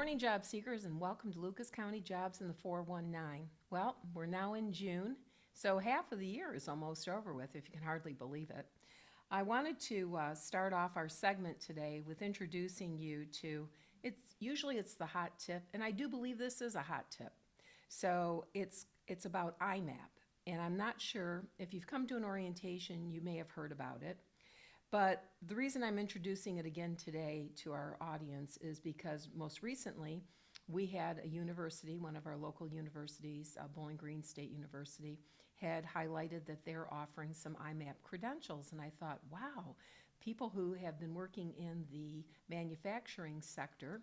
morning, job seekers, and welcome to Lucas County Jobs in the 419. Well, we're now in June, so half of the year is almost over with, if you can hardly believe it. I wanted to start off our segment today with introducing you to, usually it's the hot tip, and I do believe this is a hot tip. So it's about IMAP, and I'm not sure, if you've come to an orientation, you may have heard about it. But the reason I'm introducing it again today to our audience is because most recently we had a university, one of our local universities, Bowling Green State University, had highlighted that they're offering some IMAP credentials. And I thought, wow, people who have been working in the manufacturing sector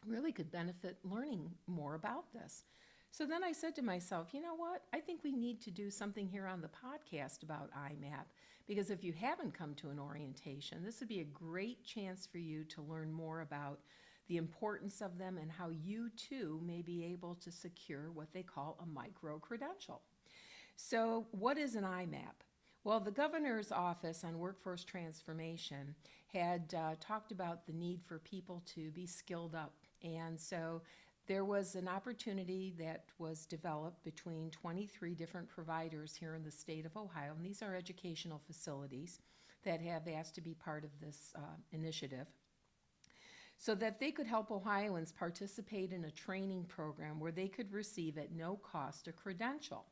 really could benefit learning more about this. So then I said to myself, you know what? I think we need to do something here on the podcast about IMAP, because if you haven't come to an orientation, this would be a great chance for you to learn more about the importance of them and how you too may be able to secure what they call a micro-credential. So what is an IMAP? Well, the governor's office on workforce transformation had talked about the need for people to be skilled up. And so there was an opportunity that was developed between 23 different providers here in the state of Ohio, and these are educational facilities that have asked to be part of this initiative, so that they could help Ohioans participate in a training program where they could receive at no cost a credential.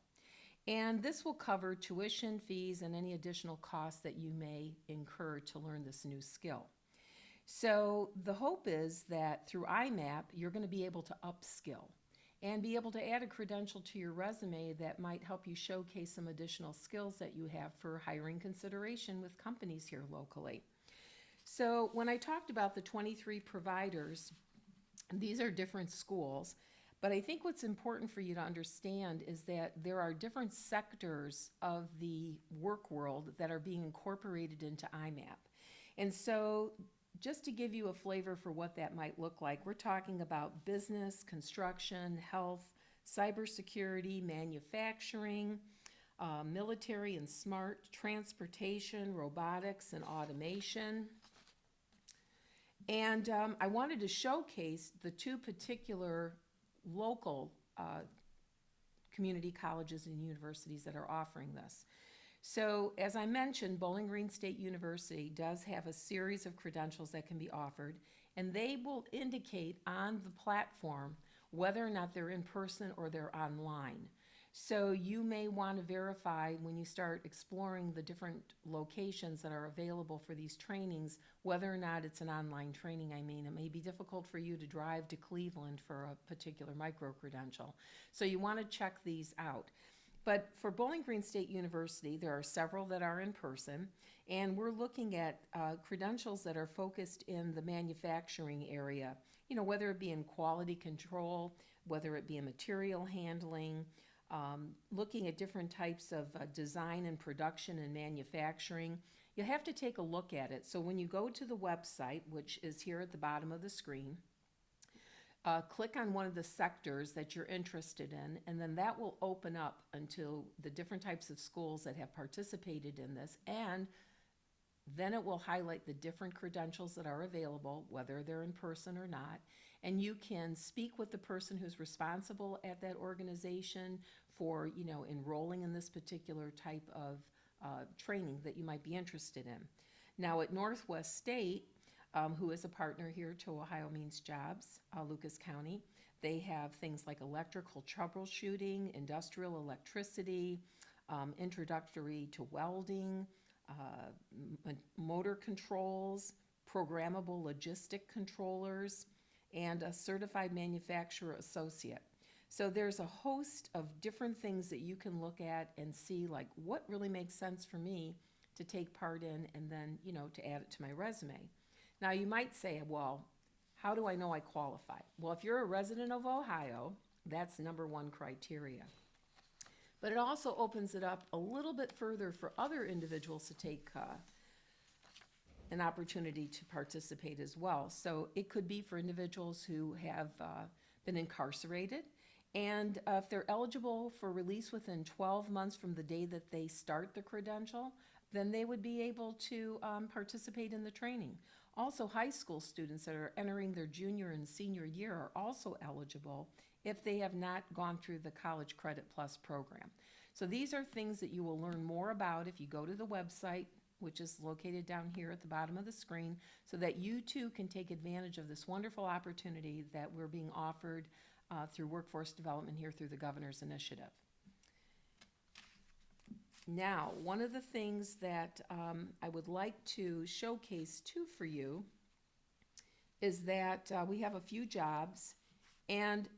And this will cover tuition, fees, and any additional costs that you may incur to learn this new skill. So the hope is that through IMAP, you're going to be able to upskill and be able to add a credential to your resume that might help you showcase some additional skills that you have for hiring consideration with companies here locally. So when I talked about the 23 providers, these are different schools, but I think what's important for you to understand is that there are different sectors of the work world that are being incorporated into IMAP. And so just to give you a flavor for what that might look like, we're talking about business, construction, health, cybersecurity, manufacturing, military and smart, transportation, robotics, and automation. And I wanted to showcase the two particular local community colleges and universities that are offering this. So as I mentioned, Bowling Green State University does have a series of credentials that can be offered, and they will indicate on the platform whether or not they're in person or they're online. So you may want to verify when you start exploring the different locations that are available for these trainings, whether or not it's an online training. I mean, it may be difficult for you to drive to Cleveland for a particular micro-credential. So you want to check these out. But for Bowling Green State University, there are several that are in person, and we're looking at credentials that are focused in the manufacturing area, you know, whether it be in quality control, whether it be in material handling, looking at different types of design and production and manufacturing. You'll have to take a look at it. So when you go to the website, which is here at the bottom of the screen, click on one of the sectors that you're interested in, and then that will open up until the different types of schools that have participated in this, and then it will highlight the different credentials that are available, whether they're in person or not, and you can speak with the person who's responsible at that organization for, you know, enrolling in this particular type of training that you might be interested in. Now at Northwest State, who is a partner here to Ohio Means Jobs, Lucas County. They have things like electrical troubleshooting, industrial electricity, introductory to welding, motor controls, programmable logistic controllers, and a certified manufacturer associate. So there's a host of different things that you can look at and see, like, what really makes sense for me to take part in, and then, you know, to add it to my resume. Now you might say, well, how do I know I qualify? Well, if you're a resident of Ohio, that's number one criteria. But it also opens it up a little bit further for other individuals to take an opportunity to participate as well. So it could be for individuals who have been incarcerated, and if they're eligible for release within 12 months from the day that they start the credential, then they would be able to participate in the training. Also, high school students that are entering their junior and senior year are also eligible if they have not gone through the College Credit Plus program. So these are things that you will learn more about if you go to the website, which is located down here at the bottom of the screen, so that you too can take advantage of this wonderful opportunity that we're being offered through workforce development here through the Governor's Initiative. Now, one of the things that I would like to showcase too for you is that we have a few jobs, and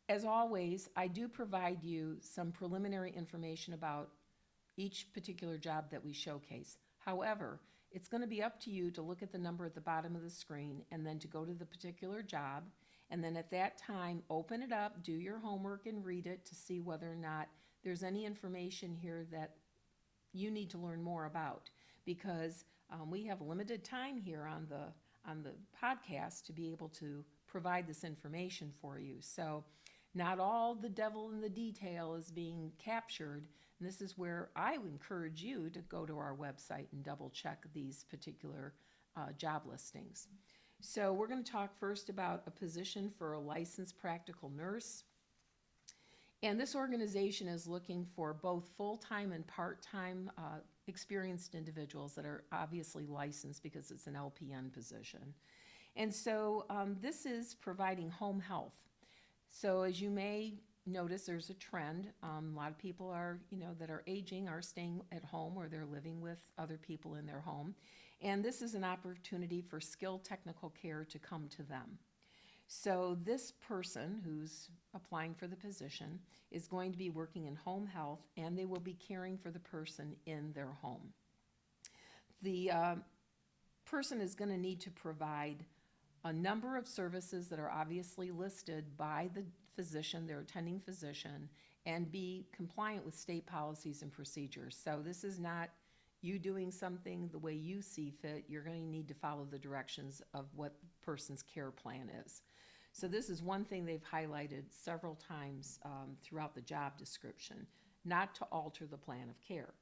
as always, I do provide you some preliminary information about each particular job that we showcase. However, it's going to be up to you to look at the number at the bottom of the screen and then to go to the particular job, and then at that time open it up, do your homework and read it to see whether or not there's any information here that you need to learn more about, because we have limited time here on the podcast to be able to provide this information for you. So not all the devil in the detail is being captured. And this is where I would encourage you to go to our website and double check these particular job listings. So we're going to talk first about a position for a licensed practical nurse. And this organization is looking for both full-time and part-time experienced individuals that are obviously licensed because it's an LPN position. And so this is providing home health. So as you may notice, there's a trend. A lot of people are, that are aging are staying at home or they're living with other people in their home. And this is an opportunity for skilled technical care to come to them. So this person who's applying for the position is going to be working in home health, and they will be caring for the person in their home. The person is going to need to provide a number of services that are obviously listed by the physician, their attending physician, and be compliant with state policies and procedures. So this is not you doing something the way you see fit. You're going to need to follow the directions of what the person's care plan is. So this is one thing they've highlighted several times throughout the job description, not to alter the plan of care.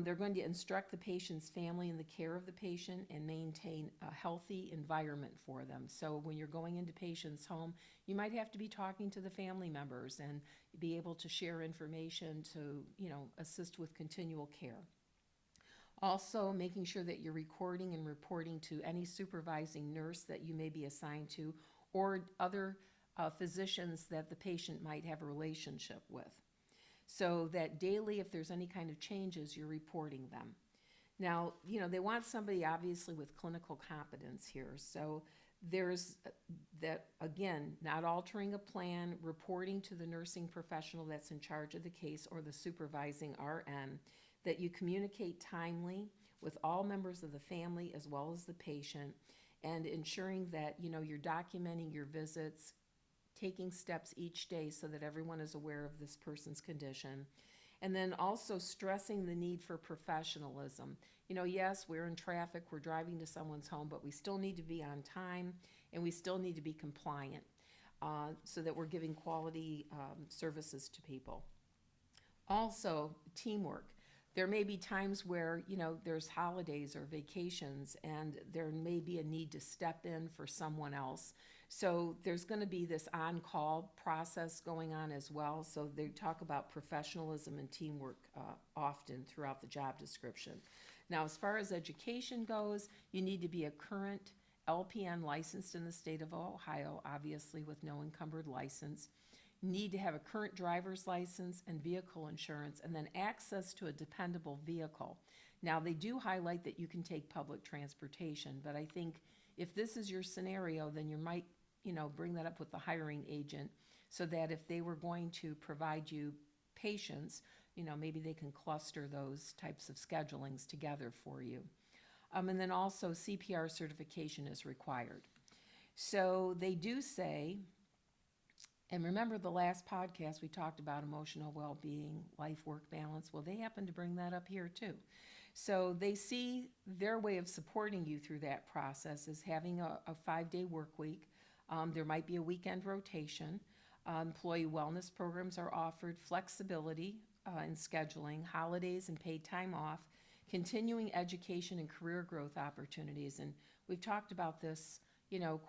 They're going to instruct the patient's family in the care of the patient and maintain a healthy environment for them. So when you're going into patient's home, you might have to be talking to the family members and be able to share information to, assist with continual care. Also, making sure that you're recording and reporting to any supervising nurse that you may be assigned to, or other physicians that the patient might have a relationship with. So that daily, if there's any kind of changes, you're reporting them. Now, they want somebody obviously with clinical competence here. So there's that, again, not altering a plan, reporting to the nursing professional that's in charge of the case or the supervising RN, that you communicate timely with all members of the family as well as the patient, and ensuring that, you're documenting your visits, taking steps each day so that everyone is aware of this person's condition. And then also stressing the need for professionalism. Yes, we're in traffic, we're driving to someone's home, but we still need to be on time and we still need to be compliant so that we're giving quality services to people. Also, teamwork. There may be times where, there's holidays or vacations and there may be a need to step in for someone else. So there's going to be this on-call process going on as well. So they talk about professionalism and teamwork often throughout the job description. Now, as far as education goes, you need to be a current LPN licensed in the state of Ohio, obviously with no encumbered license. Need to have a current driver's license and vehicle insurance, and then access to a dependable vehicle. Now, they do highlight that you can take public transportation, but I think if this is your scenario, then you might, bring that up with the hiring agent so that if they were going to provide you patients, maybe they can cluster those types of schedulings together for you. And then also CPR certification is required. So they do say, and remember the last podcast we talked about emotional well-being, life-work balance. Well, they happen to bring that up here too. So they see their way of supporting you through that process is having a 5-day work week. There might be a weekend rotation. Employee wellness programs are offered, flexibility in scheduling, holidays and paid time off, continuing education and career growth opportunities. And we've talked about this,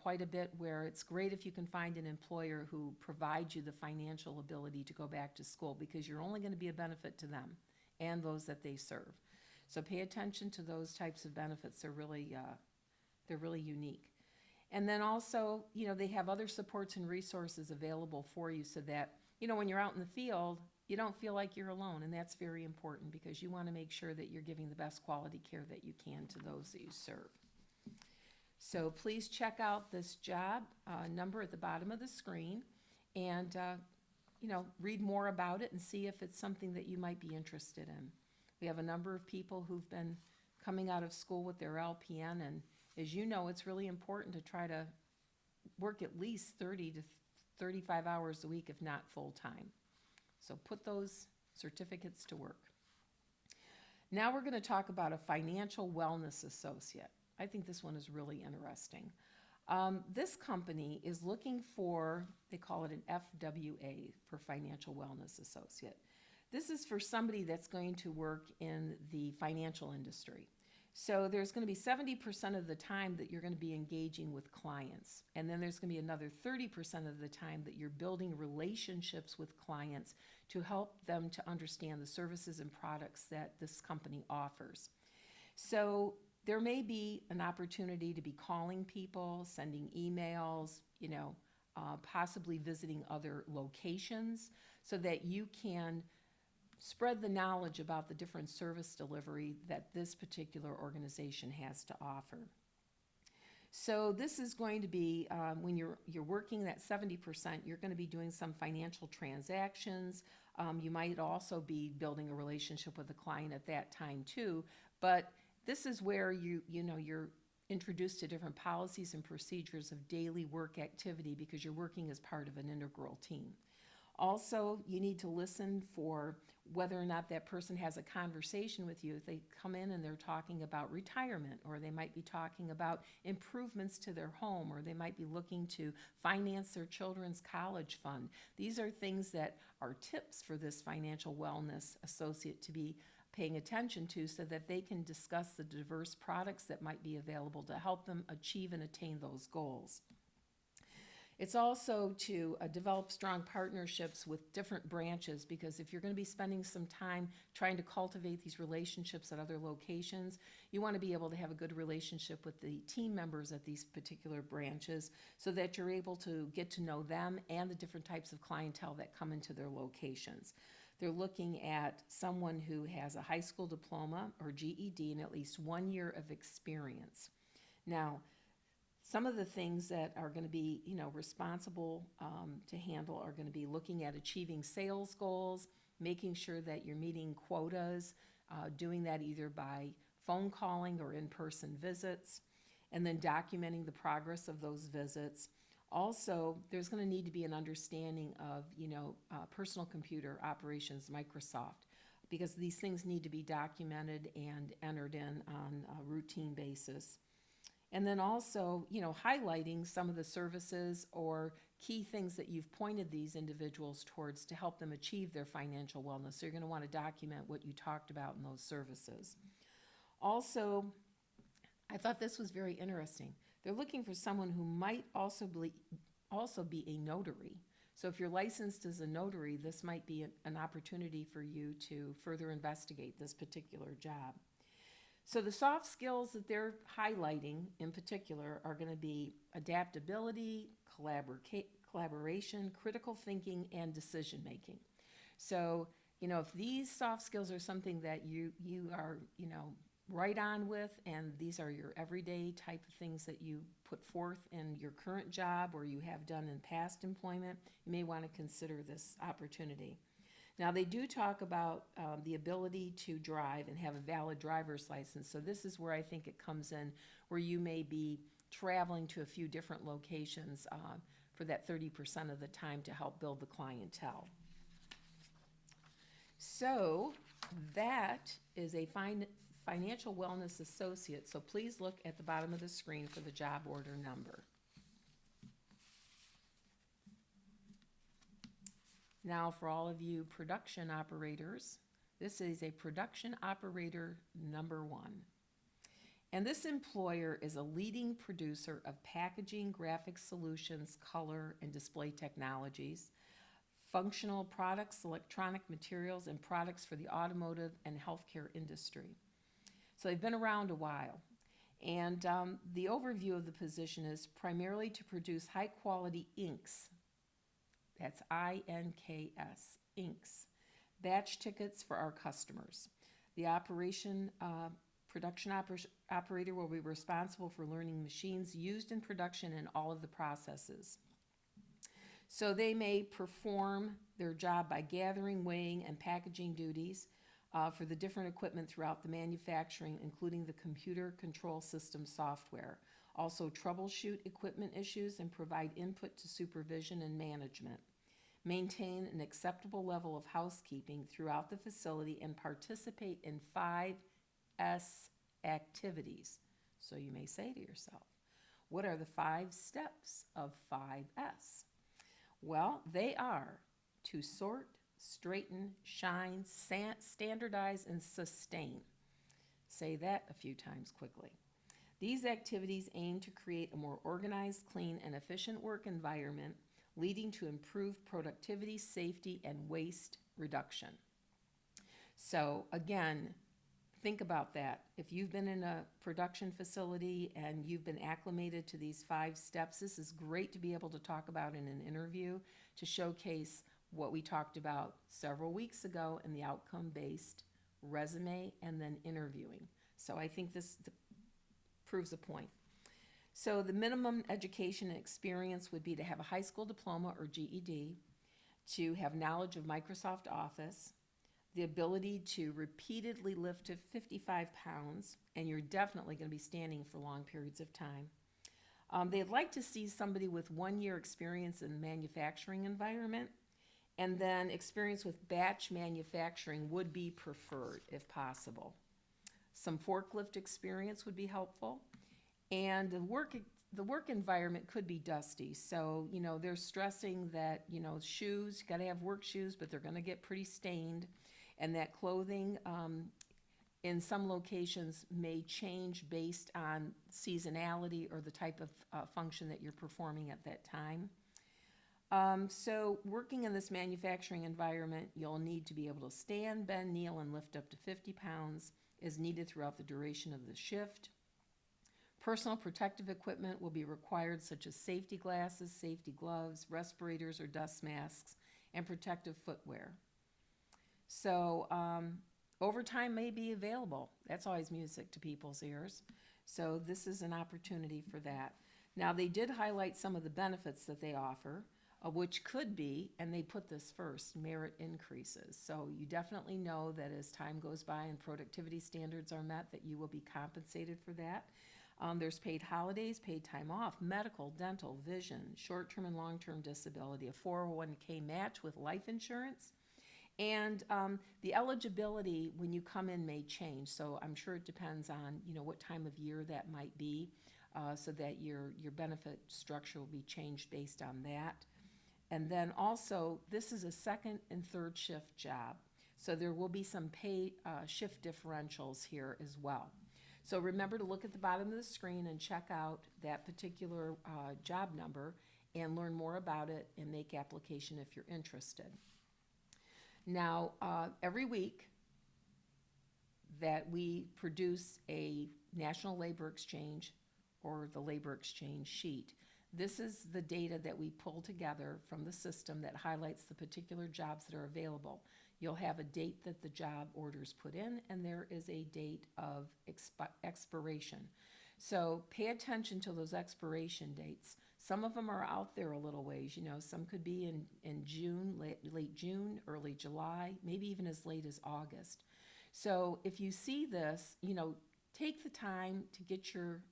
quite a bit, where it's great if you can find an employer who provides you the financial ability to go back to school, because you're only going to be a benefit to them and those that they serve. So pay attention to those types of benefits. They're really unique. And then also, they have other supports and resources available for you, so that, when you're out in the field, you don't feel like you're alone. And that's very important, because you want to make sure that you're giving the best quality care that you can to those that you serve. So please check out this job number at the bottom of the screen, and read more about it and see if it's something that you might be interested in. We have a number of people who've been coming out of school with their LPN, and as you know, it's really important to try to work at least 30 to 35 hours a week, if not full-time. So put those certificates to work. Now we're going to talk about a financial wellness associate. I think this one is really interesting. This company is looking for, they call it an FWA, for Financial Wellness Associate. This is for somebody that's going to work in the financial industry. So there's going to be 70% of the time that you're going to be engaging with clients. And then there's going to be another 30% of the time that you're building relationships with clients to help them to understand the services and products that this company offers. So there may be an opportunity to be calling people, sending emails, possibly visiting other locations, so that you can spread the knowledge about the different service delivery that this particular organization has to offer. So this is going to be, when you're working that 70%, you're going to be doing some financial transactions. You might also be building a relationship with the client at that time too, but this is where you're introduced to different policies and procedures of daily work activity, because you're working as part of an integral team. Also, you need to listen for whether or not that person has a conversation with you. If they come in and they're talking about retirement, or they might be talking about improvements to their home, or they might be looking to finance their children's college fund. These are things that are tips for this financial wellness associate to be paying attention to, so that they can discuss the diverse products that might be available to help them achieve and attain those goals. It's also to develop strong partnerships with different branches, because if you're going to be spending some time trying to cultivate these relationships at other locations, you want to be able to have a good relationship with the team members at these particular branches, so that you're able to get to know them and the different types of clientele that come into their locations. They're looking at someone who has a high school diploma or GED and at least 1 year of experience. Now, some of the things that are going to be, responsible to handle are going to be looking at achieving sales goals, making sure that you're meeting quotas, doing that either by phone calling or in-person visits, and then documenting the progress of those visits. Also, there's going to need to be an understanding of, personal computer operations, Microsoft, because these things need to be documented and entered in on a routine basis. And then also, highlighting some of the services or key things that you've pointed these individuals towards to help them achieve their financial wellness. So you're going to want to document what you talked about in those services. Also, I thought this was very interesting. They're looking for someone who might also be a notary. So if you're licensed as a notary, this might be an opportunity for you to further investigate this particular job. So the soft skills that they're highlighting in particular are going to be adaptability, collaboration, critical thinking, and decision making. So, if these soft skills are something that you are, right on with, and these are your everyday type of things that you put forth in your current job or you have done in past employment, you may want to consider this opportunity. Now, they do talk about the ability to drive and have a valid driver's license. So this is where I think it comes in, where you may be traveling to a few different locations for that 30% of the time to help build the clientele. So that is a financial wellness associate. So please look at the bottom of the screen for the job order number. Now, for all of you production operators, This is a production operator number 1. And this employer is a leading producer of packaging, graphic solutions, color, and display technologies, functional products, electronic materials, and products for the automotive and healthcare industry. So they've been around a while. And the overview of the position is primarily to produce high-quality inks. That's INKS, inks. Batch tickets for our customers. The production operator will be responsible for learning machines used in production and all of the processes. So they may perform their job by gathering, weighing, and packaging duties for the different equipment throughout the manufacturing, including the computer control system software. Also troubleshoot equipment issues and provide input to supervision and management. Maintain an acceptable level of housekeeping throughout the facility and participate in 5S activities. So you may say to yourself, what are the 5 steps of 5S? Well, they are to sort, straighten, shine, standardize, and sustain. Say that a few times quickly. These activities aim to create a more organized, clean, and efficient work environment, leading to improved productivity, safety, and waste reduction. So again, think about that. If you've been in a production facility and you've been acclimated to these 5 steps, this is great to be able to talk about in an interview to showcase what we talked about several weeks ago in the outcome-based resume and then interviewing. So I think this proves a point. So the minimum education and experience would be to have a high school diploma or GED, to have knowledge of Microsoft Office, the ability to repeatedly lift to 55 pounds, and you're definitely going to be standing for long periods of time. They'd like to see somebody with 1 year experience in the manufacturing environment, and then experience with batch manufacturing would be preferred if possible. Some forklift experience would be helpful. And the work environment could be dusty. So, they're stressing that, shoes, you gotta have work shoes, but they're gonna get pretty stained. And that clothing in some locations may change based on seasonality or the type of function that you're performing at that time. So working in this manufacturing environment, you'll need to be able to stand, bend, kneel, and lift up to 50 pounds as needed throughout the duration of the shift. Personal protective equipment will be required, such as safety glasses, safety gloves, respirators or dust masks, and protective footwear. So overtime may be available. That's always music to people's ears. So this is an opportunity for that. Now, they did highlight some of the benefits that they offer, which could be, and they put this first, merit increases. So you definitely know that as time goes by and productivity standards are met, that you will be compensated for that. There's paid holidays, paid time off, medical, dental, vision, short-term and long-term disability, a 401k match with life insurance. And the eligibility when you come in may change. So I'm sure it depends on, what time of year that might be, so that your benefit structure will be changed based on that. And then also, this is a second and third shift job. So there will be some pay shift differentials here as well. So remember to look at the bottom of the screen and check out that particular job number and learn more about it and make application if you're interested. Now, every week that we produce a National Labor Exchange or the Labor Exchange sheet, this is the data that we pull together from the system that highlights the particular jobs that are available. You'll have a date that the job order's put in, and there is a date of expiration. So pay attention to those expiration dates. Some of them are out there a little ways, some could be in June, late June, early July, maybe even as late as August. So if you see this, take the time to get your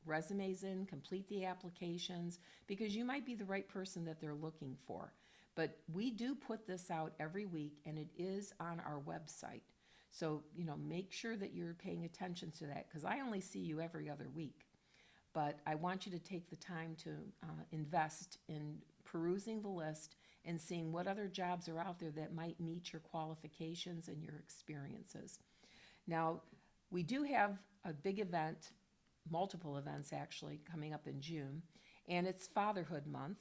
resumes in, complete the applications, because you might be the right person that they're looking for. But we do put this out every week, and it is on our website. So, make sure that you're paying attention to that, because I only see you every other week. But I want you to take the time to invest in perusing the list and seeing what other jobs are out there that might meet your qualifications and your experiences. Now, we do have a big event, multiple events actually, coming up in June, and it's Fatherhood Month.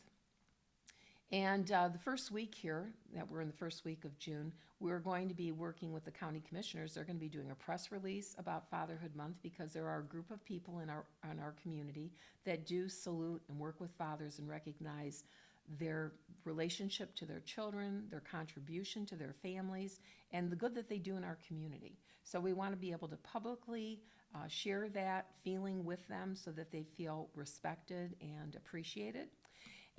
And the first week here, that we're in the first week of June, we're going to be working with the county commissioners. They're going to be doing a press release about Fatherhood Month because there are a group of people in our community that do salute and work with fathers and recognize their relationship to their children, their contribution to their families, and the good that they do in our community. So we want to be able to publicly share that feeling with them so that they feel respected and appreciated.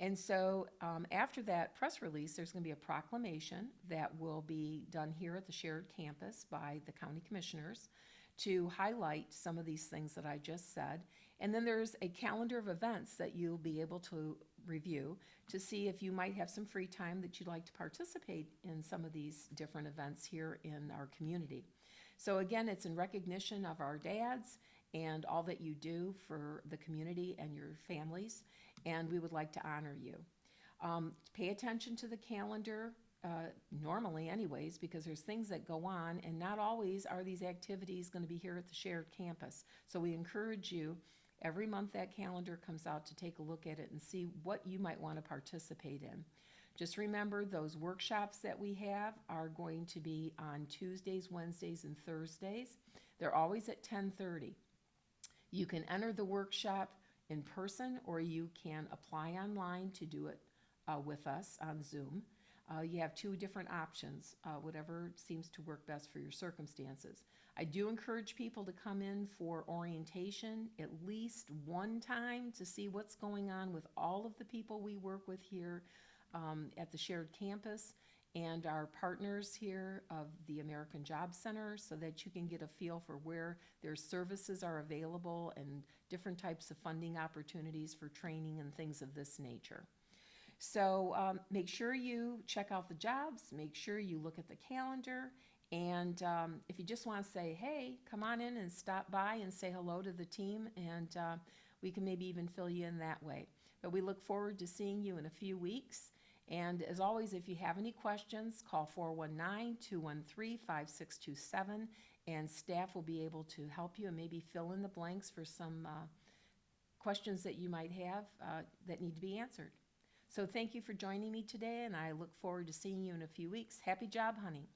And so after that press release, there's going to be a proclamation that will be done here at the shared campus by the county commissioners to highlight some of these things that I just said. And then there's a calendar of events that you'll be able to review to see if you might have some free time that you'd like to participate in some of these different events here in our community. So again, it's in recognition of our dads and all that you do for the community and your families, and we would like to honor you. Pay attention to the calendar, normally anyways, because there's things that go on, and not always are these activities going to be here at the shared campus. So we encourage you, every month that calendar comes out, to take a look at it and see what you might want to participate in. Just remember, those workshops that we have are going to be on Tuesdays, Wednesdays, and Thursdays. They're always at 10:30. You can enter the workshop in person, or you can apply online to do it with us on Zoom. You have two different options, whatever seems to work best for your circumstances. I do encourage people to come in for orientation at least one time to see what's going on with all of the people we work with here at the shared campus and our partners here of the American Job Center, so that you can get a feel for where their services are available and different types of funding opportunities for training and things of this nature. So make sure you check out the jobs, make sure you look at the calendar, and if you just want to say, hey, come on in and stop by and say hello to the team, and we can maybe even fill you in that way. But we look forward to seeing you in a few weeks. And as always, if you have any questions, call 419-213-5627, and staff will be able to help you and maybe fill in the blanks for some questions that you might have that need to be answered. So thank you for joining me today, and I look forward to seeing you in a few weeks. Happy job hunting.